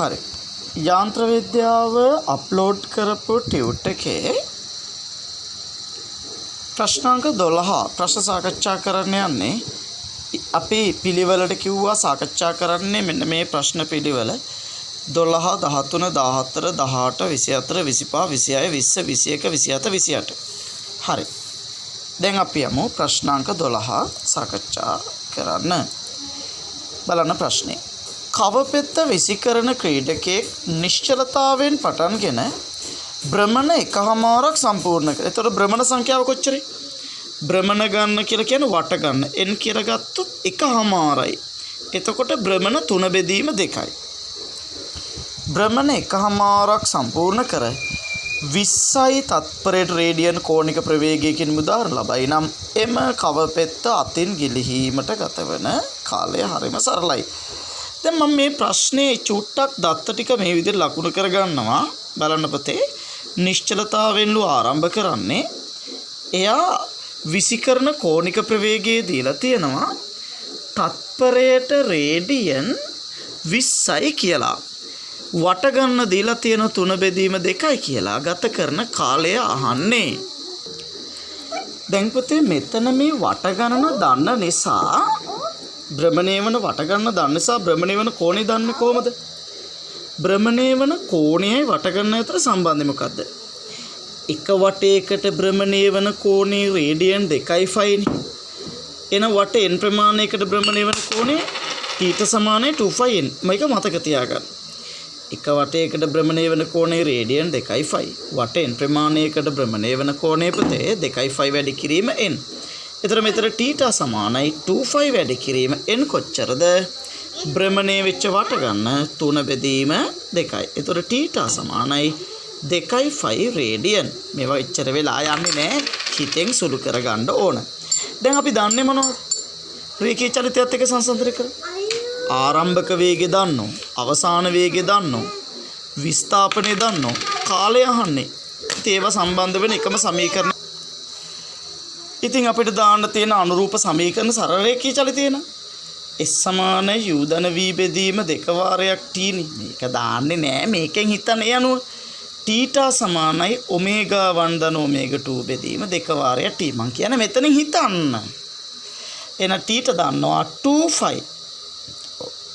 හරි. යාන්ත්‍ර විද්‍යාව අප්ලෝඩ් කරපු ටියුට් එකේ ප්‍රශ්නාංක 12 ප්‍රශ්න සාකච්ඡා කරන්න යන්නේ. අපි පිළිවෙලට කිව්වා සාකච්ඡා කරන්නේ මෙන්න මේ ප්‍රශ්න පිළිවෙල 12 13 14 18 24 25 26 20 21 27 28. හරි. දැන් අපි යමු ප්‍රශ්නාංක 12 සාකච්ඡා කරන්න. බලන්න ප්‍රශ්නේ. කවපෙත්ත විසිකරන ක්‍රීඩකයෙක් නිශ්චලතාවයෙන් පටන්ගෙන භ්‍රමණ එකහමාරක් සම්පූර්ණ කළා. එතකොට භ්‍රමණ සංඛ්‍යාව කොච්චරයි? භ්‍රමණ ගන්න කියලා කියන්නේ වට ගන්න. n කියලා ගත්තොත් එකහමාරයි. එතකොට භ්‍රමණ 3 බෙදීම 2යි. භ්‍රමණ එකහමාරක් සම්පූර්ණ කර 20යි තත්පරයට රේඩියන් කෝණික ප්‍රවේගයකින් උදාහරණ ලබයි නම් එම කවපෙත්ත අතින් ගිලිහීමට ගතවන කාලය හරිම සරලයි. දැන් මම මේ ප්‍රශ්නේ චුට්ටක් දත්ත ටික මේ විදිහට ලකුණු කරගන්නවා. බලන්න පුතේ, නිශ්චලතාවෙන් ආරම්භ කරන්නේ එයා විසිකරන කෝණික ප්‍රවේගය දීලා තියෙනවා තත්පරයට රේඩියන් 20යි කියලා. වට ගන්න දීලා තියෙන 3 බෙදීම 2යි කියලා ගත කරන කාලය අහන්නේ. දැන් පුතේ මෙතන මේ වට ගණන දන්න නිසා භ්‍රමණය වන වට ගන්න දන්න නිසා භ්‍රමණය වන කෝණය දන්නේ කොහමද? භ්‍රමණය වන කෝණයයි වට ගන්න අතර සම්බන්ධය මොකද්ද? එක වටයකට භ්‍රමණය වන කෝණේ රේඩියන් 2.5 නේ. එන වටේ n ප්‍රමාණයකට භ්‍රමණය වන කෝණේ θ සමානයි 2πn. මේක මතක තියාගන්න. එක වටයකට භ්‍රමණය වන කෝණේ රේඩියන් 2.5. වටේ n ප්‍රමාණයකට භ්‍රමණය වන කෝණේ පුතේ 2.5 වැඩි කිරීම n. එතන මෙතන θ සමානයි 2π වැඩි කිරීම n කොච්චරද? භ්‍රමණය වෙච්ච වට ගන්න 3 බෙදීම 2යි. එතකොට θ සමානයි 2.5 රේඩියන්. මේවා එච්චර වෙලා යන්නේ නැහැ. හිතෙන් සුළු කරගන්න ඕන. දැන් අපි දන්නේ මොනවද? රේඛීය චලිතයත් එක්ක සංසන්දනය කරමු. ආරම්භක වේගය දන්නෝ, අවසාන වේගය දන්නෝ, විස්ථාපනය දන්නෝ, කාලය අහන්නේ. ඉතින් ඒවා සම්බන්ධ වෙන එකම සමීකරණ. ඉතින් අපිට දාන්න තියෙන අනුරූප සමීකරණ සරල රේඛීය චලිතය න. S සමාන u ධන v බෙදීම 2 වාරයක් t නේ. මේක දාන්නේ නෑ. මේකෙන් හිතන්න ඒ අනුව θ සමානයි ඔමේගා 1 ධන ඔමේගා 2 බෙදීම 2 වාරයක් t. මං කියන්නේ මෙතනින් හිතන්න. එන θ දන්නවා 2π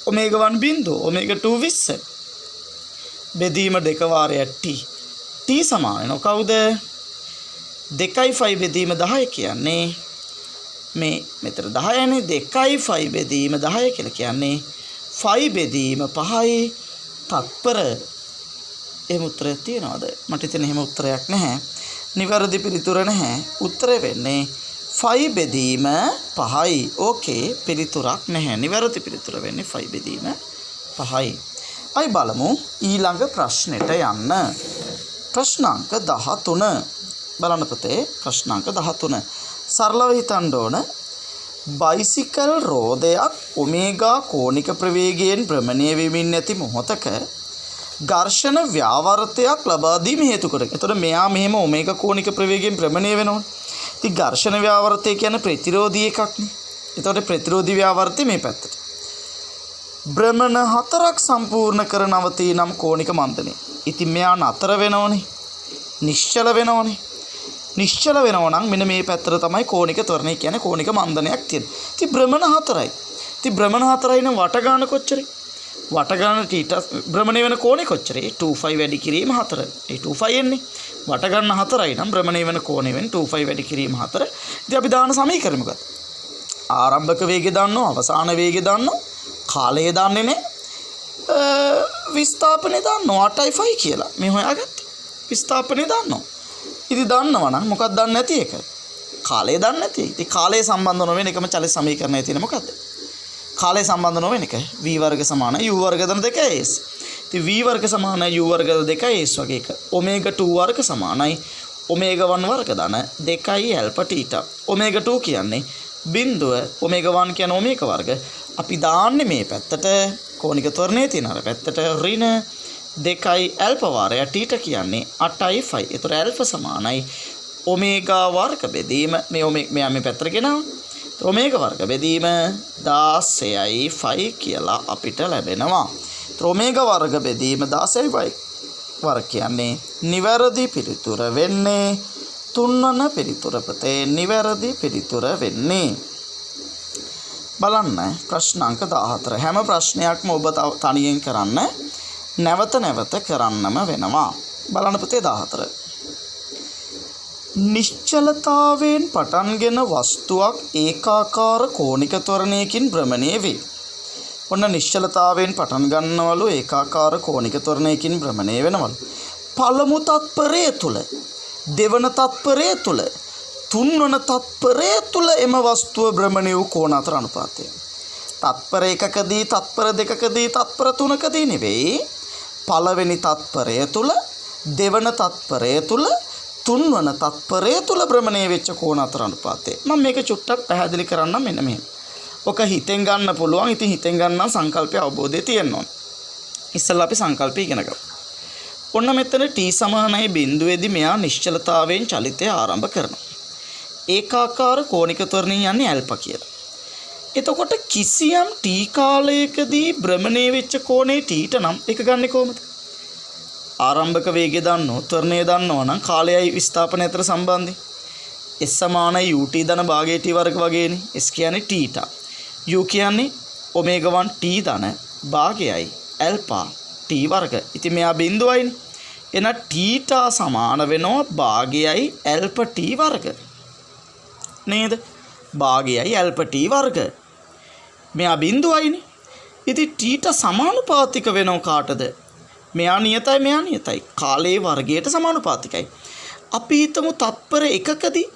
ඔමේගා 1 බිංදුව ඔමේගා 2 20 බෙදීම 2 වාරයක් t. t සමාන වෙනවා කවුද? 2.5 බෙදීම 10 කියන්නේ මේ මෙතන 10නේ. 2.5 බෙදීම 10 කියලා කියන්නේ 5 බෙදීම 5යි තත්පර. එහෙම උත්තරයක් තියනවද? මට හිතෙන එහෙම උත්තරයක් නැහැ. නිවැරදි පිළිතුර නැහැ. උත්තරය වෙන්නේ 5 බෙදීම 5යි. ඕකේ, පිළිතුරක් නැහැ. නිවැරදි පිළිතුර වෙන්නේ 5 බෙදීම 5යි. අයි බලමු ඊළඟ ප්‍රශ්නෙට යන්න. ප්‍රශ්නාංක 13 බලන්න පුතේ. ප්‍රශ්නාංක 13 සරලව හිතන්න ඕන. බයිසිකල් රෝදයක් ඔමේගා කෝණික ප්‍රවේගයෙන් භ්‍රමණය වෙමින් නැති මොහොතක ඝර්ෂණ ව්‍යාවර්තයක් ලබා දීම හේතු කොට. එතකොට මෙයා මෙහෙම ඔමේගා කෝණික ප්‍රවේගයෙන් භ්‍රමණය වෙනවා. ඉතින් ඝර්ෂණ ව්‍යාවර්තය කියන්නේ ප්‍රතිරෝධී එකක් නේ. එතකොට ප්‍රතිරෝධී ව්‍යාවර්තය මේ පැත්තට. භ්‍රමණ 4ක් සම්පූර්ණ කර නවතිනම් කෝණික මන්දනය. ඉතින් මෙයා නතර වෙනවනේ. නිශ්චල වෙනවනේ. නිශ්චල වෙනවා නම් මෙන්න මේ පැත්තට තමයි කෝණික ත්වරණය කියන්නේ කෝණික මන්දනයක් තියෙනවා. ඉතින් භ්‍රමණ 4යි. ඉතින් භ්‍රමණ 4යි නම් වට ගන්න කොච්චරයි? වට ගන්න θ භ්‍රමණය වෙන කෝණේ කොච්චරයි? 2π වැඩි කිරීම 4. ඒ 2π එන්නේ. වට ගන්න 4යි නම් භ්‍රමණය වෙන කෝණේ වෙන 2π වැඩි කිරීම 4. ඉතින් අපි දාන සමීකරණ මොකක්ද? ආරම්භක වේගය දන්නෝ, අවසාන වේගය දන්නෝ, කාලය දන්නේ නැහැ. විස්ථාපනය දන්නෝ 8.5 කියලා. මේ හොයාගත්තා. විස්ථාපනය දන්නෝ. ඉතින් දන්නවා නම් මොකක්ද දන්නේ නැති එක? කාලය දන්නේ නැති. ඉතින් කාලය සම්බන්ධ නොවන එකම චල සමීකරණය තියෙන මොකද්ද? කාලය සම්බන්ධ නොවන එක v වර්ග සමාන u වර්ග ධන 2s. ඉතින් v වර්ග සමාන u වර්ග 2s වගේ එක. ඔමේගා 2 වර්ග සමානයි ඔමේගා 1 වර්ග ධන 2යි ඇල්ෆා θ. ඔමේගා 2 කියන්නේ බිංදුව, ඔමේගා 1 කියන්නේ ඔමේගා වර්ග. අපි දාන්නේ මේ පැත්තට කෝණික ත්වරණයේ තියෙන අර පැත්තට ඍණ 2යි ඇල්ෆා වාරය θ කියන්නේ 8.5. ඒතර ඇල්ෆා සමානයි ඔමේගා වර්ග බෙදීම මෙයා මේ පැත්තට ගෙනාවා. ඔමේගා වර්ග බෙදීම 16.5 කියලා අපිට ලැබෙනවා. ඔමේගා වර්ග බෙදීම 16යි වර්ග කියන්නේ නිවැරදි පිළිතුර වෙන්නේ 3 වන පිළිතුර පුතේ නිවැරදි පිළිතුර වෙන්නේ. බලන්න ප්‍රශ්න අංක 14 හැම ප්‍රශ්නයක්ම ඔබ තනියෙන් කරන්න නැවත නැවත කරන්නම වෙනවා. බලන්න පුතේ 14 නිශ්චලතාවයෙන් පටන්ගෙන වස්තුවක් ඒකාකාර කෝණික ත්වරණයකින් භ්‍රමණය වේ. ඔන්න නිශ්චලතාවයෙන් පටන් ගන්නවලු ඒකාකාර කෝණික ත්වරණයකින් භ්‍රමණය වෙනවලු. පළමු තත්පරය තුල දෙවන තත්පරය තුල තුන්වන තත්පරය තුල එම වස්තුව භ්‍රමණය වූ කෝණ අතර අනුපාතය. තත්පර එකකදී තත්පර දෙකකදී තත්පර තුනකදී නෙවෙයි. පළවෙනි තත්පරය තුල දෙවන තත්පරය තුල තුන්වන තත්පරය තුල භ්‍රමණය වෙච්ච කෝණ අතර අනුපාතය. මම මේක චුට්ටක් පැහැදිලි කරන්නම් මෙන්න මෙහෙම. ඔක හිතෙන් ගන්න පුළුවන්. ඉතින් හිතෙන් ගන්න සංකල්පය අවබෝධය තියෙන්න ඕන. ඉස්සෙල්ලා අපි සංකල්පය ඉගෙන ගමු. ඔන්න මෙතන t සමානයි බිඳුවේදී මෙයා නිශ්චලතාවයෙන් චලිතය ආරම්භ කරනවා. ඒකාකාර කෝණික ත්වරණය යන්නේ ඇල්ෆා කියලා. එතකොට කිසියම් t කාලයකදී භ්‍රමණය වෙච්ච කෝණේ t නම් එක ගන්නෙ කොහමද? ආරම්භක වේගය දන්නෝ ත්වරණය දන්නවා නම් කාලයයි විස්ථාපනය අතර සම්බන්ධය s සමානයි ut ධන භාගයේ t වර්ග වගේනේ. s කියන්නේ t u කියන්නේ ඔමේගා 1 t ධන භාගයයි ඇල්ෆා t වර්ග. ඉතින් මෙයා බිඳුවයිනේ. එන t සමාන වෙනවා භාගයයි ඇල්ෆා t වර්ග. නේද? භාගයයි ඇල්ෆා t වර්ග. මෙයා බිඳුවයිනේ. ඉතින් t සමානුපාතික වෙනව කාටද? මෙයා නියතයි මෙයා නියතයි. කාලයේ වර්ගයට සමානුපාතිකයි. අපි හිතමු තත්පර එකකදී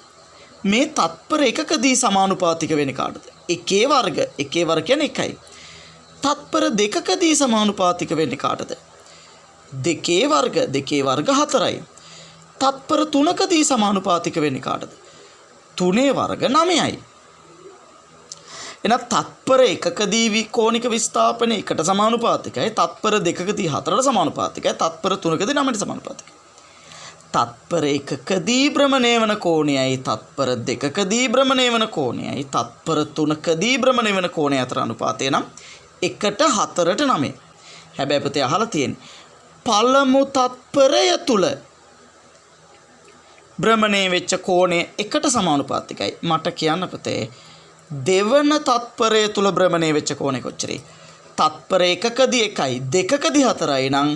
මේ තත්පර එකකදී සමානුපාතික වෙන්නේ කාටද? එකේ වර්ග. එකේ වර්ග කියන්නේ එකයි. තත්පර දෙකකදී සමානුපාතික වෙන්නේ කාටද? දෙකේ වර්ග. දෙකේ වර්ග 4යි. තත්පර තුනකදී සමානුපාතික වෙන්නේ කාටද? තුනේ වර්ග 9යි. එහෙනම් තත්පර එකකදී කෝණික විස්ථාපන එකට සමානුපාතිකයි. තත්පර දෙකකදී 4ට සමානුපාතිකයි. තත්පර තුනකදී 9ට සමානුපාතිකයි. තත්පර එකකදී භ්‍රමණය වන කෝණයයි තත්පර දෙකකදී භ්‍රමණය වන කෝණයයි තත්පර තුනකදී භ්‍රමණය වන කෝණය අතර අනුපාතය නම් 1ට 4ට 9. හැබැයි පුතේ අහලා තියෙන්නේ පළමු තත්පරය තුල භ්‍රමණය වෙච්ච කෝණය 1ට සමානුපාතිකයි. මට කියන්න පුතේ දෙවන තත්පරය තුල භ්‍රමණය වෙච්ච කෝණය කොච්චරයි? තත්පර එකකදී 1යි දෙකකදී 4යි නම්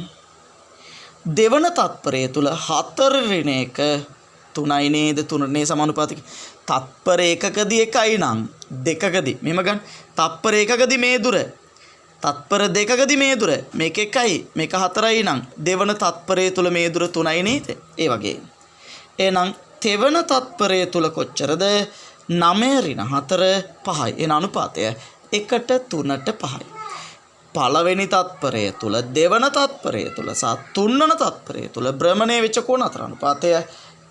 දෙවන තත්පරය තුල 4 ඍණ 1 3යි නේද? 3නේ සමානුපාතික. තත්පර එකකදී 1යි නම් දෙකකදී මෙහෙම ගන්න. තත්පර එකකදී මේ දුර තත්පර දෙකකදී මේ දුර මේක 1යි මේක 4යි නම් දෙවන තත්පරය තුල මේ දුර 3යි නේද? ඒ වගේ. එහෙනම් තෙවන තත්පරය තුල කොච්චරද? 9 ඍණ 4 5යි. එන අනුපාතය 1ට 3ට 5යි. පළවෙනි තත්පරය තුල දෙවන තත්පරය තුල සහ තුන්වන තත්පරය තුල භ්‍රමණය වෙච්ච කෝණ අතර අනුපාතය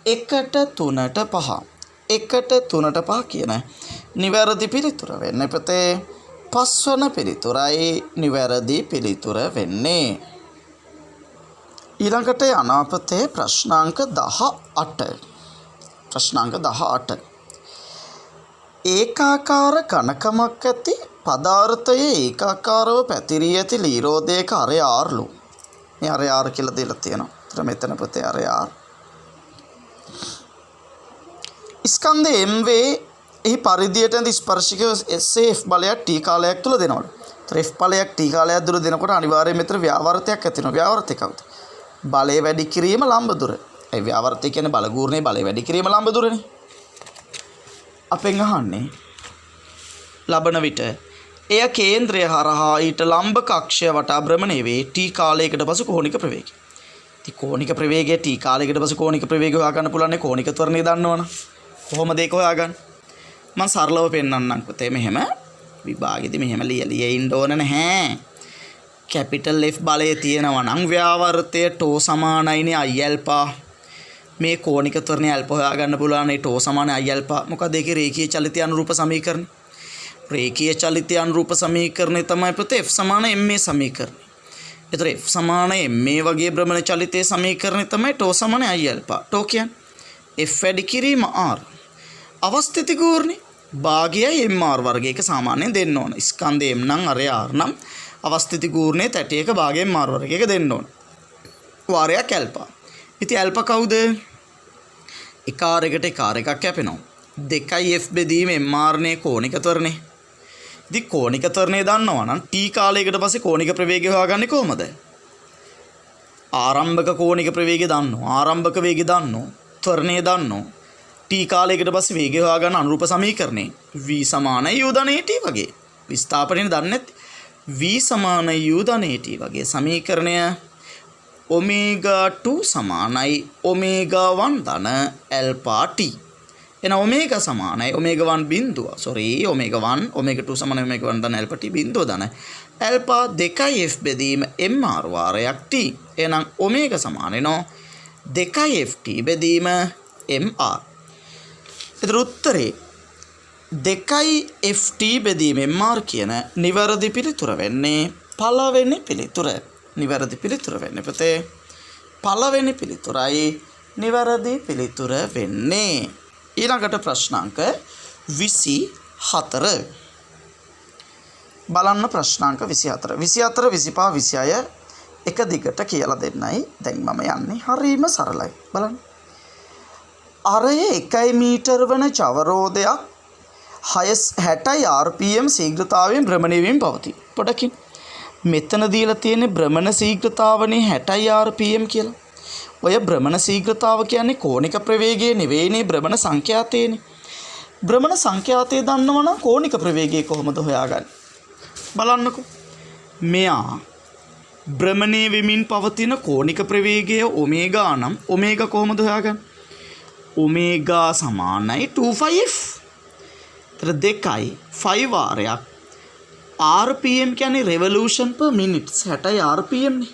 1ට 3ට 5. 1ට 3ට 5 කියන නිවැරදි පිළිතුර වෙන්නේ පුතේ 5 වන පිළිතුරයි නිවැරදි පිළිතුර වෙන්නේ. ඊළඟට අනාපතේ ප්‍රශ්නාංක 18. ප්‍රශ්නාංක 18. ඒකාකාර ඝනකමක් ඇති පදාර්ථයේ ඒකාකාරව පැතිරී ඇති ලීරෝධයක අරයාර්ලු. මේ අරයාර කියලා දෙලා තියෙනවා. ඒතර මෙතන පුතේ අරයාර. ස්කන්ධ MV එහි පරිධියට ඇති ස්පර්ශිකව SF බලයක් T කාලයක් තුල දෙනවලු. ඒතර F බලයක් T කාලයක් දුර දෙනකොට අනිවාර්යයෙන් මෙතන ව්‍යාවර්තයක් ඇති වෙනවා. ව්‍යාවර්තය කවුද? බලය වැඩි කිරීම ලම්බ දුර. ඒ ව්‍යාවර්තය කියන්නේ බලගූර්ණේ බලය වැඩි කිරීම ලම්බ දුරනේ. අපෙන් අහන්නේ ලබන විට එය කේන්ද්‍රය හරහා ඊට ලම්බ කක්ෂය වටා භ්‍රමණය වේ t කාලයකට පසු කෝණික ප්‍රවේගය. ඉතින් කෝණික ප්‍රවේගය t කාලයකට පසු කෝණික ප්‍රවේගය හොයාගන්න පුළුවන් කෝණික ත්වරණය දන්නවනේ. කොහොමද ඒක හොයාගන්නේ? මම සරලව පෙන්නන්නම් පුතේ. මෙහෙම විභාගෙදි මෙහෙම ලියලිය ඉන්න ඕන නැහැ. කැපිටල් F බලය තියෙනවා නම් ව්‍යාවර්තය τ සමානයිනේ I ඇල්ෆා. මේ කෝණික ත්වරණය ඇල්ෆා හොයාගන්න පුළුවන්. ඒ τ සමානයි I ඇල්ෆා. මොකද ඒකේ රේඛීය චලිතය අනුරූප සමීකරණ. රේඛීය චලිතය අනුරූප සමීකරණය තමයි පුතේ F සමාන ma සමීකරණය. ඒතර F සමාන ma වගේ භ්‍රමණ චලිතයේ සමීකරණය තමයි τ සමාන I ඇල්ෆා. τ කියන්නේ F වැඩි කිරීම R. අවස්ථිති ගූර්ණේ භාගයයි mr වර්ගයක සාමාන්‍යයෙන් දෙන්න ඕන. ස්කන්ධ m නම් අරය R නම් අවස්ථිති ගූර්ණයේ තැටියක භාගයෙන් මාරු වර්ගයක දෙන්න ඕන. වාරයක් ඇල්පා. ඉතින් ඇල්පා කවුද? එක R එකට එක R එකක් කැපෙනවා. 2යි F බෙදීම MR නේ කෝණික ත්වරණය. ඉතින් කෝණික ත්වරණය දන්නවා නම් t කාලයකට පස්සේ කෝණික ප්‍රවේගය හොයාගන්නේ කොහමද? ආරම්භක කෝණික ප්‍රවේගය දන්නවා. ආරම්භක වේගය දන්නවා. ත්වරණය දන්නවා. t කාලයකට පස්සේ වේගය හොයාගන්න අනුරූප සමීකරණේ v සමානයි u ධන at වගේ. විස්ථාපනයේ දන්නේ නැති v සමානයි u ධන at වගේ සමීකරණය ඔමේගා 2 සමානයි ඔමේගා 1 ධන ඇල්ෆා t. එන ඔමේගා සමානයි ඔමේගා 1 බිඳුව. ඔමේගා 1 ඔමේගා 2 සමානයි ඔමේගා 1 ධන ඇල්ෆා t බිඳුව ධන ඇල්ෆා 2යි f බෙදීම mr වාරයක් t. එහෙනම් ඔමේගා සමාන වෙනවා 2යි ft බෙදීම mr. ඒතර උත්තරේ 2යි ft බෙදීම mr කියන නිවැරදි පිළිතුර වෙන්නේ පළවෙනි පිළිතුර. නිවැරදි පිළිතුර වෙන්නේ පුතේ පළවෙනි පිළිතුරයි නිවැරදි පිළිතුර වෙන්නේ. ඊළඟට ප්‍රශ්නාංක 24 බලන්න. ප්‍රශ්නාංක 24 25 26 එක දිගට කියලා දෙන්නයි දැන් මම යන්නේ. හරිම සරලයි. බලන්න. අරයේ 1 මීටර වන චවරෝධයක් 60 rpm ශීඝ්‍රතාවයෙන් භ්‍රමණය වීම පවතී. පොඩකින් මෙතන දීලා තියෙන්නේ භ්‍රමණ ශීඝ්‍රතාවනේ 60 rpm කියලා. ඔය භ්‍රමණ ශීඝ්‍රතාව කියන්නේ කෝණික ප්‍රවේගය නෙවෙයිනේ භ්‍රමණ සංඛ්‍යාතයනේ. භ්‍රමණ සංඛ්‍යාතය දන්නවනම් කෝණික ප්‍රවේගය කොහොමද හොයාගන්නේ? බලන්නකෝ. මෙයා භ්‍රමණය වෙමින් පවතින කෝණික ප්‍රවේගය ඔමේගා නම් ඔමේගා කොහොමද හොයාගන්නේ? ඔමේගා සමානයි 2πf. ඒතර 2යි 5 වාරයක් rpm කියන්නේ revolution per minute 60 rpm නේ.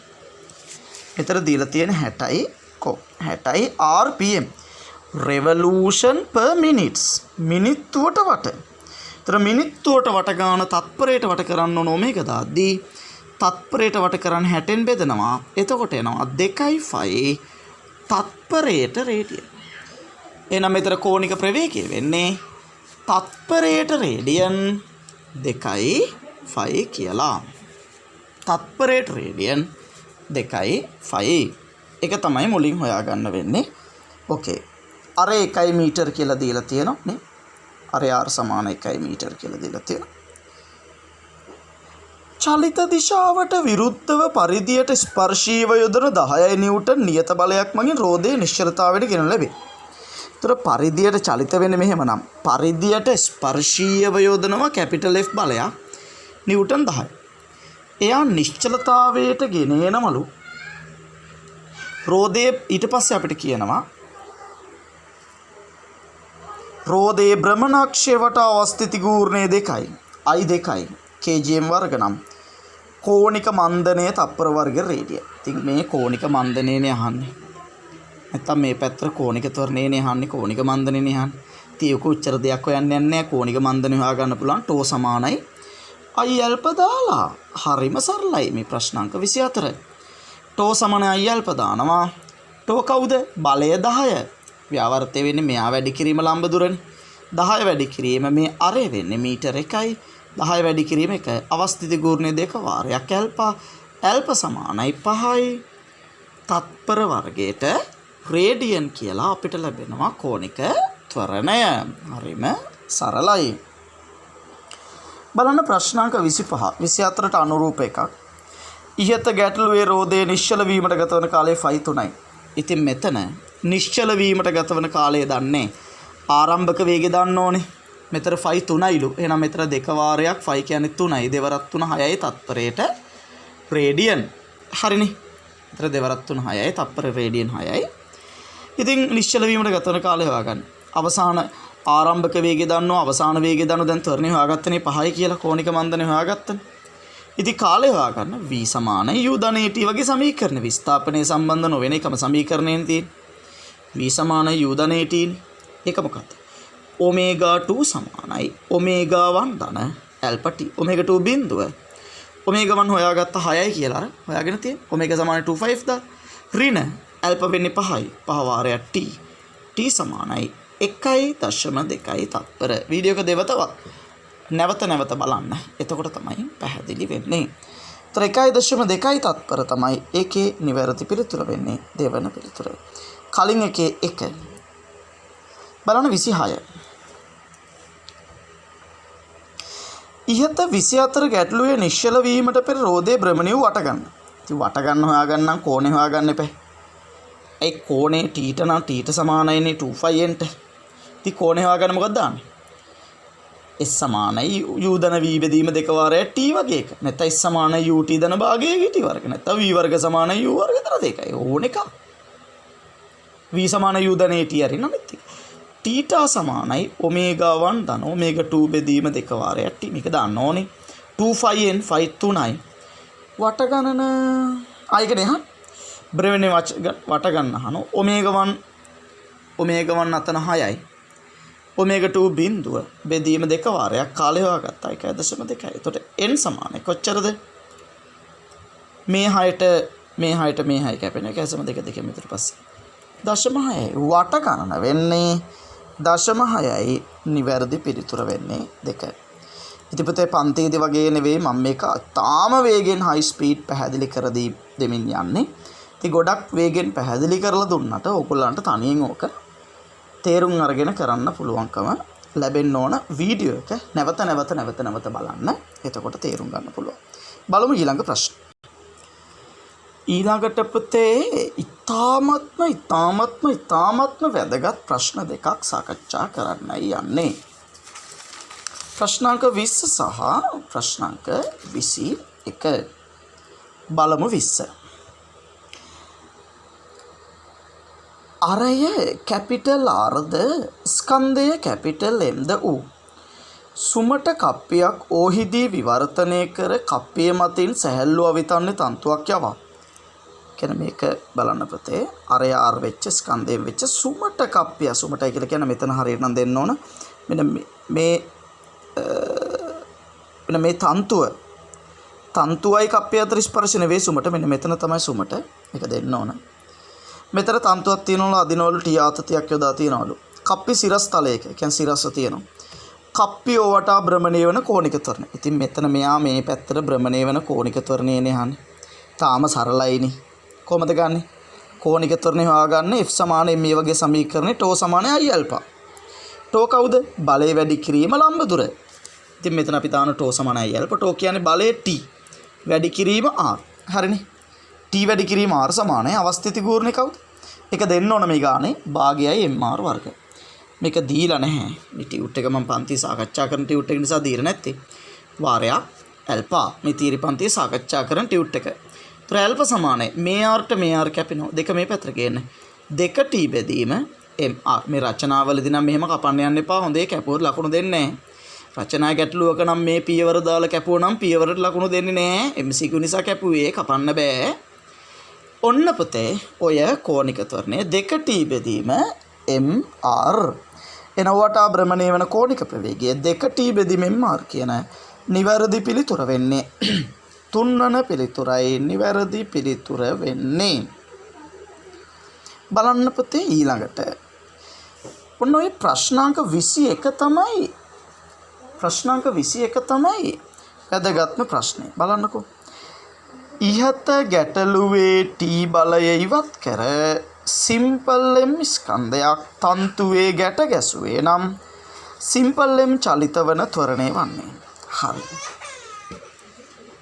මෙතන දීලා තියෙන 60යි 60යි rpm revolution per minutes මිනිත්තුවට වට. ඒතර මිනිත්තුවට වට ගන්න තත්පරයට වට කරන්න ඕන ඔමේගා දාද්දී තත්පරයට වට කරන් 60න් බෙදනවා. එතකොට එනවා 2.5 තත්පරයට රේඩියන්. එහෙනම් මෙතන කෝණික ප්‍රවේගය වෙන්නේ තත්පරයට රේඩියන් 2.5 කියලා. තත්පරයට රේඩියන් 2.5. එක තමයි මුලින් හොයාගන්න වෙන්නේ. ඕකේ. අර 1 මීටර කියලා දීලා තියෙනවා නේ. අර r සමාන 1 මීටර කියලා දීලා තියෙනවා. චලිත දිශාවට විරුද්ධව පරිධියට ස්පර්ශීව යොදන 10 නිව්ටන් නියත බලයක් මගින් රෝදයේ නිශ්චලතාවයට ගෙන ලැබේ. ඒතර පරිධියට චලිත වෙන්නේ මෙහෙමනම් පරිධියට ස්පර්ශීව යොදනවා කැපිටල් F බලයක් නිව්ටන් 10. එයා නිශ්චලතාවයට ගෙන එනමලු රෝදයේ ඊට පස්සේ අපිට කියනවා රෝදයේ භ්‍රමණාක්ෂය වට අවස්ථිති ගූර්ණය 2යි I 2යි kgm වර්ග නම් කෝණික මන්දනයේ තප්පර වර්ග රේඩිය. ඉතින් මේ කෝණික මන්දනයනේ අහන්නේ. නැත්තම් මේ පැත්තට කෝණික ත්වරණයනේ අහන්නේ කෝණික මන්දනයනේ අහන්නේ. ඉතින් ඒක උච්චර දෙයක් හොයන්න යන්නේ නැහැ. කෝණික මන්දනය හොයා ගන්න පුළුවන් ටෝ සමානයි I ඇල්පා දාලා. හරිම සරලයි මේ ප්‍රශ්නාංක 24. ටෝ සමානයි I ඇල්පා දානවා. ටෝ කවුද? බලය 10. ව්‍යාවර්තය වෙන්නේ මෙයා වැඩි කිරීම ලම්බ දුරනේ. 10 වැඩි කිරීම මේ අරේ වෙන්නේ මීටර 1යි. 10 වැඩි කිරීම 1 අවස්ථිති ගූර්ණය 2 වාරයක් ඇල්පා සමානයි 5යි තත්පර වර්ගයට රේඩියන් කියලා අපිට ලැබෙනවා කෝණික ත්වරණය. හරිම සරලයි. බලන්න ප්‍රශ්නාංක 25 24ට අනුරූප එකක්. ඉහත ගැටලුවේ රෝදයේ නිශ්චල වීමට ගතවන කාලය 3යි. ඉතින් මෙතන නිශ්චල වීමට ගතවන කාලය දන්නේ ආරම්භක වේගය දන්න ඕනේ. මෙතන 3යිලු. එහෙනම් මෙතන දෙක වාරයක් 5 කියන්නේ 3යි. දෙවරක් 3 6යි තත්පරයට රේඩියන්. හරිනේ. මෙතන දෙවරක් 3 6යි තත්පර රේඩියන් 6යි. ඉතින් නිශ්චල වීමට ගතවන කාලය හොයාගන්න. අවසාන ආරම්භක වේගය දන්නවා අවසාන වේගය දන්නවා දැන් ත්වරණය හොයාගත්තනේ 5යි කියලා කෝණික මන්දනය හොයාගත්තනේ. ඉතින් කාලය හොයාගන්න v සමානයි u ධන at වගේ සමීකරණ විස්ථාපනයේ සම්බන්ධ නොවන එකම සමීකරණයෙන් තියෙන්නේ v සමානයි u ධන at. ඒක මොකක්ද? ඔමේගා 2 සමානයි ඔමේගා 1 ධන ඇල්ෆා t. ඔමේගා 2 බිඳුව ඔමේගා 1 හොයාගත්ත 6යි කියලා අර හොයාගෙන තියෙන ඔමේගා සමානයි 2.5 දා ඍණ ඇල්ෆා වෙන්නේ 5යි 5 වාරයක් t. t සමානයි 1.2 තත්පර. වීඩියෝ එක දෙවතවත් නැවත බලන්න. එතකොට තමයි පැහැදිලි වෙන්නේ. 1.2 තත්පර තමයි ඒකේ නිවැරදි පිළිතුර වෙන්නේ දෙවන පිළිතුර. කලින් එකේ 1. බලන්න 26. ඉහත 24 ගැටලුවේ නිශ්චල වීමට පෙර රෝදයේ භ්‍රමණය වට ගන්න. ඉතින් වට ගන්න හොයාගන්න නම් කෝණේ හොයාගන්න එපා. ඒ කෝණේ θ නම් θ සමානයිනේ 2πn ට. ඉතින් කෝණේ හොයාගන්න මොකක්ද දාන්නේ? S සමානයි u ධන v බෙදීම දෙක වාරයක් t වගේ එක. නැත්නම් S සමානයි ut ධන භාගයේ t වර්ග. නැත්නම් v වර්ග සමානයි u වර්ග දර දෙකයි. ඕන එක. v සමානයි u ධන at හරි නම් ඉතින්. θ සමානයි omega 1 ධන omega 2 බෙදීම දෙක වාරයක් t. මේක දාන්න ඕනේ. 2πn 5 3යි. වට ගණන ආයකනේ හා බ්‍රෙවෙනේ වට ගන්න අහන omega 1 අතන 6යි. omega 2 බිඳුව බෙදීම දෙක වාරයක් කාලය හොයාගත්තා 1.2. එතකොට n සමානයි කොච්චරද? මේ 6ට මේ 6ට මේ 6 කැපෙන එක සම දෙක දෙකෙන් ඊට පස්සේ 0.6යි වට ගණන වෙන්නේ 0.6යි නිවැරදි පිළිතුර වෙන්නේ 2. ඉතින් පුතේ පන්තියේදී වගේ නෙවෙයි මම මේක තාම වේගෙන් high speed පැහැදිලි කර දෙමින් යන්නේ. ඉතින් ගොඩක් වේගෙන් පැහැදිලි කරලා දුන්නට ඕගොල්ලන්ට තනියෙන් ඕක තේරුම් අරගෙන කරන්න පුළුවන්කම ලැබෙන්න ඕන වීඩියෝ එක නැවත බලන්න. එතකොට තේරුම් ගන්න පුළුවන්. බලමු ඊළඟ ප්‍රශ්න. ඊළඟට පුතේ ඉතාමත්ම වැදගත් ප්‍රශ්න දෙකක් සාකච්ඡා කරන්නයි යන්නේ. ප්‍රශ්නාංක 20 සහ ප්‍රශ්නාංක 21. බලමු 20. අරය කැපිටල් ආර්ද ස්කන්ධය කැපිටල් එම්ද වූ සුමට කප්පියක් ඕහිදී විවර්තනය කර කප්පිය මතින් සැහැල්ලු අවිතන්නේ තන්තුවක් යවා. කියන මේක බලන්න පුතේ අරය ආර් වෙච්ච ස්කන්ධයෙන් වෙච්ච සුමට කප්පිය සුමටයි කියලා කියන මෙතන හරියට නම් දෙන්න ඕන. මෙන්න මේ තන්තුවයි කප්පිය අතර ස්පර්ශ නෙවෙයි සුමට. මෙන්න මෙතන තමයි සුමට. මේක දෙන්න ඕන. මෙතන තන්තුවක් තියෙනවලු අදිනවලු ටී ආතතියක් යොදා තියෙනවලු. කප්පි සිරස් තලයක කියන්නේ සිරස්ස තියෙනවා. කප්පිය වටා භ්‍රමණය වෙන කෝණික ත්වරණය. ඉතින් මෙතන මෙයා මේ පැත්තට භ්‍රමණය වෙන කෝණික ත්වරණයනේ අහන්නේ. තාම සරලයිනේ. කොහමද ගන්නෙ? කෝණික ත්වරණය හොයාගන්න F සමාන මේ වගේ සමීකරණේ τ සමාන I ඇල්ෆා. τ කවුද? බලය වැඩි කිරීම ලම්බ දුර. ඉතින් මෙතන අපි දාන τ සමාන I ඇල්ෆා. τ කියන්නේ බලය T. වැඩි කිරීම R. හරිනේ. T වැඩි කිරීම R සමානයි අවස්ථිති ගූර්ණේ කවුද? ඒක දෙන්න ඕන මේ ගානේ භාගයයි mr වර්ග. මේක දීලා නැහැ. මේ ටියුට් එක මම පන්ති සාකච්ඡා කරන ටියුට් එක නිසා දීලා නැත්තේ. වාරයක් ඇල්ෆා මේ තීරි පන්තියේ සාකච්ඡා කරන ටියුට් එක. ඒතර ඇල්ෆා සමානයි මේ r ට මේ r කැපෙනවා. දෙක මේ පැත්තට ගේන්න. 2t බෙදීම mr. මේ රචනාවලදී නම් මෙහෙම කපන්න යන්න එපා. හොඳේ කැපුවට ලකුණු දෙන්නේ නැහැ. රචනා ගැටලුවක නම් මේ පියවර දාලා කැපුවා නම් පියවරට ලකුණු දෙන්නේ නැහැ. MCQ නිසා කැපුවේ කපන්න බෑ. ඔන්න පුතේ ඔය කෝණික ත්වරණය 2t බෙදීම mr එනවට භ්‍රමණය වෙන කෝණික ප්‍රවේගය 2t බෙදීම mr කියන නිවැරදි පිළිතුර වෙන්නේ 3 වන පිළිතුරයි නිවැරදි පිළිතුර වෙන්නේ. බලන්න පුතේ ඊළඟට ඔන්න ඔය ප්‍රශ්නාංක 21 තමයි වැදගත්ම ප්‍රශ්නේ. බලන්නකෝ. ඉහත ගැටලුවේ T බලය ඉවත් කර සිම්පල් M ස්කන්ධයක් තන්තුවේ ගැට ගැසුවේ නම් සිම්පල් M චලිත වන ත්වරණය වන්නේ. හරි.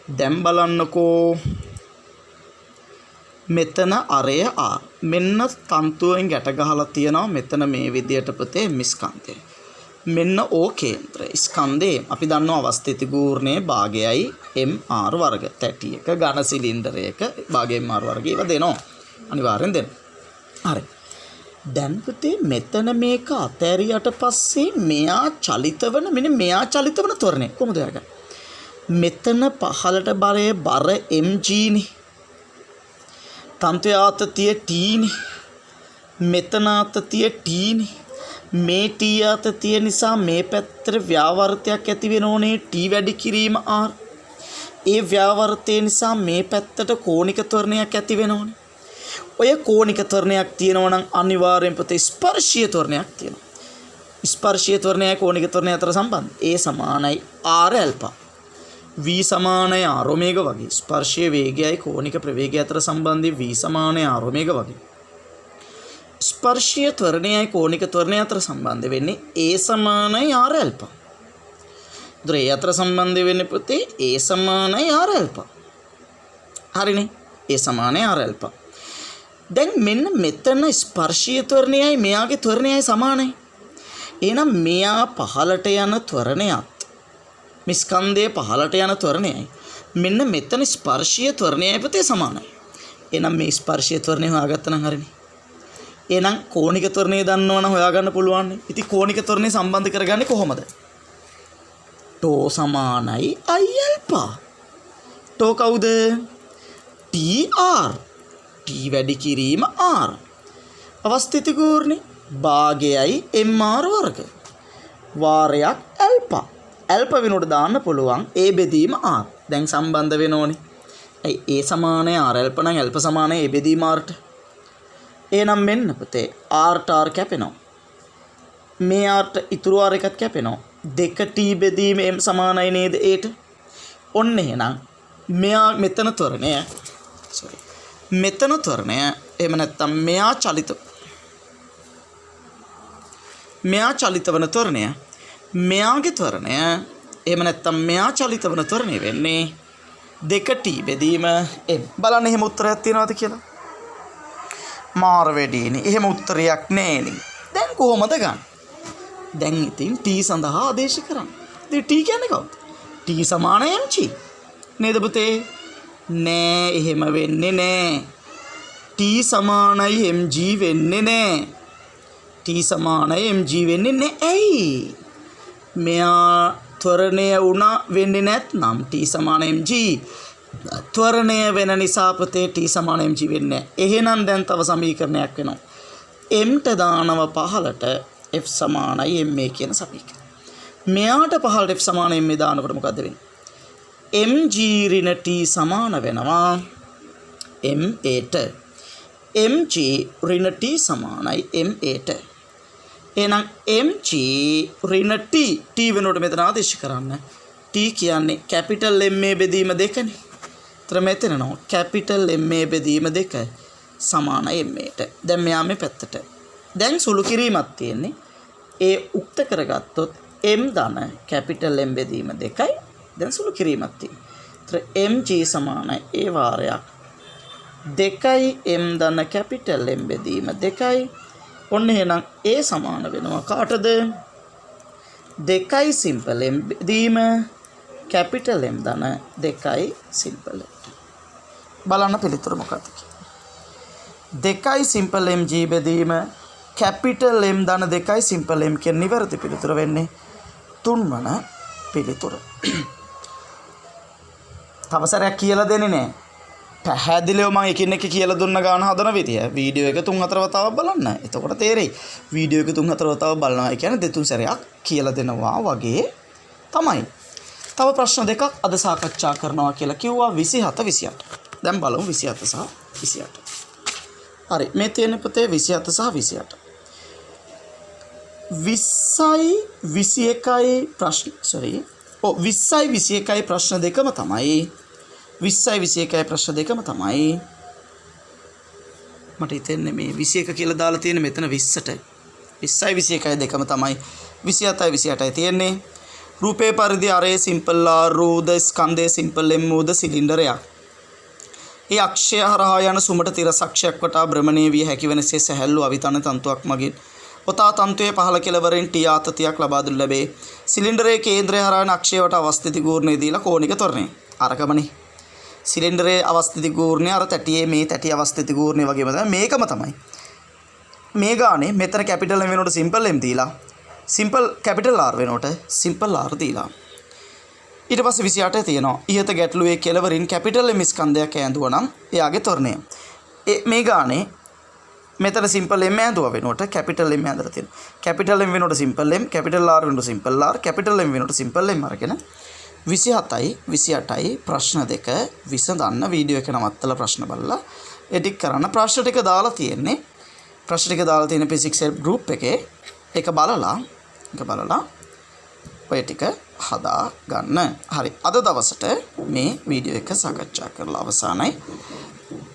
දැන් බලන්නකෝ මෙතන අරය R. මෙන්න තන්තුවෙන් ගැට ගහලා තියෙනවා මෙතන මේ විදියට පුතේ M ස්කන්ධය. මෙන්න O කේන්ද්‍රය. ස්කන්ධේ අපි දන්නවා අවස්ථිති ගූර්ණයේ භාගයයි mr වර්ග. තැටියක ඝන සිලින්ඩරයක භාගය mr වර්ග ඒවා දෙනවා. අනිවාර්යෙන් දෙනවා. හරි. දැන් පුතේ මෙතන මේක අතෑරියට පස්සේ මෙයා චලිත වන ත්වරණය කොහොමද හොයාගන්නේ? මෙතන පහළට බර mg නේ. තන්තු ආතතිය t නේ. මෙතන ආතතිය t නේ. මේ t ආතතිය නිසා මේ පැත්තට ව්‍යාවර්තයක් ඇති වෙන ඕනේ t වැඩි කිරීම r. ඒ ව්‍යාවර්තය නිසා මේ පැත්තට කෝණික ත්වරණයක් ඇති වෙන ඕනේ. ඔය කෝණික ත්වරණයක් තියෙනවා නම් අනිවාර්යෙන් පුතේ ස්පර්ශීය ත්වරණයක් තියෙනවා. ස්පර්ශීය ත්වරණයයි කෝණික ත්වරණය අතර සම්බන්ධය ඒ සමානයි r ඇල්ෆා. v සමානයි r ඔමේගා වගේ ස්පර්ශයේ වේගයයි කෝණික ප්‍රවේගය අතර සම්බන්ධය v සමානයි r ඔමේගා වගේ ස්පර්ශීය ත්වරණයයි කෝණික ත්වරණය අතර සම්බන්ධ වෙන්නේ a සමානයි r ඇල්ෆා. ඒ අතර සම්බන්ධ වෙන්නේ පුතේ a සමානයි r ඇල්ෆා. හරිනේ a සමානයි r ඇල්ෆා. දැන් මෙන්න මෙතන ස්පර්ශීය ත්වරණයයි මෙයාගේ ත්වරණයයි සමානයි. එහෙනම් මෙයා පහළට යන ත්වරණයත් මේ ස්කන්ධයේ පහළට යන ත්වරණයයි මෙන්න මෙතන ස්පර්ශීය ත්වරණයයි පුතේ සමානයි. එහෙනම් මේ ස්පර්ශීය ත්වරණය හොයාගත්තා නම් හරිනේ. එහෙනම් කෝණික ත්වරණය දන්නවනම් හොයාගන්න පුළුවන්. ඉතින් කෝණික ත්වරණය සම්බන්ධ කරගන්නේ කොහොමද? ටෝ සමානයි I ඇල්ෆා. ටෝ කවුද? TR. T වැඩි කිරීම R. අවස්ථිති ගූර්ණේ භාගයයි MR වර්ග. වාරයක් ඇල්ෆා. ඇල්ෆා වෙනුවට දාන්න පුළුවන් A බෙදීම R. දැන් සම්බන්ධ වෙනෝනේ. A සමානයි R ඇල්ෆා නම් ඇල්ෆා සමානයි A බෙදීම Rට. එහෙනම් මෙන්න පුතේ Rට R කැපෙනවා. මේ Rට ඉතුරු R එකත් කැපෙනවා. 2T බෙදීම M සමානයි නේද Aට? ඔන්න එහෙනම් මෙයා මෙතන ත්වරණය මෙතන ත්වරණය එහෙම නැත්නම් මෙයා චලිත වන ත්වරණය මෙයාගේ ත්වරණය එහෙම නැත්නම් මෙයා චලිත වන ත්වරණය වෙන්නේ 2T බෙදීම M. බලන්න එහෙම උත්තරයක් තියෙනවද කියලා. මාර වැඩිනේ. එහෙම උත්තරයක් නෑනේ. දැන් කොහොමද ගන්න? දැන් ඉතින් T සඳහා ආදේශ කරන්න. ඉතින් T කියන්නේ කවුද? T සමාන mg. නේද පුතේ? නෑ එහෙම වෙන්නේ නෑ. T සමානයි mg වෙන්නේ නෑ. T සමානයි mg වෙන්නේ නෑ. ඇයි? මෙයා ත්වරණය වුණා වෙන්නේ නැත්නම් T සමාන mg. ත්වරණය වෙන නිසා පුතේ T සමාන mg වෙන්නේ නැහැ. එහෙනම් දැන් තව සමීකරණයක් වෙනවා. m ට දානව පහලට f සමානයි ma කියන සමීකරණය. මෙයාට පහලට f සමානයි ma දානකොට මොකද වෙන්නේ? mg ඍණ t සමාන වෙනවා ma ට. mg ඍණ t සමානයි ma ට. එහෙනම් mg ඍණ t වෙනුවට මෙතන ආදේශ කරන්න. t කියන්නේ කැපිටල් ma බෙදීම 2නේ. තර මෙතන නෝ කැපිටල් MA බෙදීම 2 සමානයි MA ට. දැන් මෙයා මේ පැත්තට. දැන් සුළු කිරීමක් තියෙන්නේ. ඒ උක්ත කරගත්තොත් M ධන කැපිටල් M බෙදීම 2යි. දැන් සුළු කිරීමක් තියෙන්නේ. තර MG සමානයි ඒ වාරයක් 2යි M ධන කැපිටල් M බෙදීම 2යි. ඔන්න එහෙනම් A සමාන වෙනවා කාටද? 2යි සිම්පල් M බෙදීම කැපිටල් M ධන 2යි සිම්පල් M. බලන්න පිළිතුර මොකක්ද කියලා. 2යි සිම්පල් mg බෙදීම කැපිටල් M ධන 2යි සිම්පල් M කියන නිවැරදි පිළිතුර වෙන්නේ 3 වන පිළිතුර. තව සැරයක් කියලා දෙන්නේ නැහැ. පැහැදිලිව මම එකින් එක කියලා දුන්න ගාන හදන විදිය. වීඩියෝ එක 3-4 වතාවක් බලන්න. එතකොට තේරෙයි. වීඩියෝ එක 3-4 වතාවක් බලනවා කියන්නේ 2-3 සැරයක් කියලා දෙනවා වගේ තමයි. තව ප්‍රශ්න දෙකක් අද සාකච්ඡා කරනවා කියලා කිව්වා 27 28. දැන් බලමු 27 සහ 28. හරි මේ තියෙන පුතේ 27 සහ 28. 20යි 21යි ප්‍රශ්න 20යි 21යි ප්‍රශ්න දෙකම තමයි 20යි 21යි ප්‍රශ්න දෙකම තමයි මට හිතෙන්නේ මේ 21 කියලා දාලා තියෙන මෙතන 20ට 20යි 21යි දෙකම තමයි 27යි 28යි තියෙන්නේ. රූපේ පරිදි අරේ සිම්පල් ආර් රූද ස්කන්ධයේ සිම්පල් එම් වූද සිලින්ඩරයක්. ඒ අක්ෂය හරහා යන සුමට තිරසක්ෂයක් වටා භ්‍රමණය විය හැකි වෙනසේ සැහැල්ලු අවිතන තන්තුවක් මගින් ඔතා තන්තුවේ පහළ කෙළවරෙන් ටී ආතතියක් ලබා දුන් ලැබේ. සිලින්ඩරයේ කේන්ද්‍රය හරහා යන අක්ෂය වටා අවස්ථිති ගූර්ණය දීලා කෝණික ත්වරණය. අරකමනේ. සිලින්ඩරයේ අවස්ථිති ගූර්ණය අර තැටියේ මේ තැටි අවස්ථිති ගූර්ණය වගේම තමයි මේකම තමයි. මේ ගානේ මෙතන කැපිටල් M වෙනකොට සිම්පල් M දීලා සිම්පල් කැපිටල් R වෙනකොට සිම්පල් R දීලා ඊට පස්සේ 28 තියෙනවා ඉහත ගැටලුවේ කෙළවරින් කැපිටල් M ස්කන්ධයක් ඇඳුවා නම් එයාගේ ත්වරණය මේ ගානේ මෙතන සිම්පල් M ඇඳුවා වෙනකොට කැපිටල් M ඇඳලා තියෙනවා කැපිටල් M වෙනකොට සිම්පල් M කැපිටල් R වෙනකොට සිම්පල් R කැපිටල් M වෙනකොට සිම්පල් M අරගෙන 27යි 28යි ප්‍රශ්න දෙක විසඳන්න වීඩියෝ එක නවත්තලා ප්‍රශ්න බලලා එඩිට් කරන්න ප්‍රශ්න ටික දාලා තියෙන්නේ ප්‍රශ්න ටික දාලා තියෙන P6 group එකේ ඒක බලලා ඔය ටික හදා ගන්න. හරි. අද දවසට මේ වීඩියෝ එක සාකච්ඡා කරලා අවසానයි.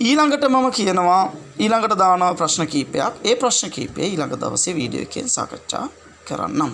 ඊළඟට මම කියනවා ඊළඟට දානවා ප්‍රශ්න කීපයක්. ඒ ප්‍රශ්න කීපය ඊළඟ දවසේ වීඩියෝ එකෙන් සාකච්ඡා කරන්නම්.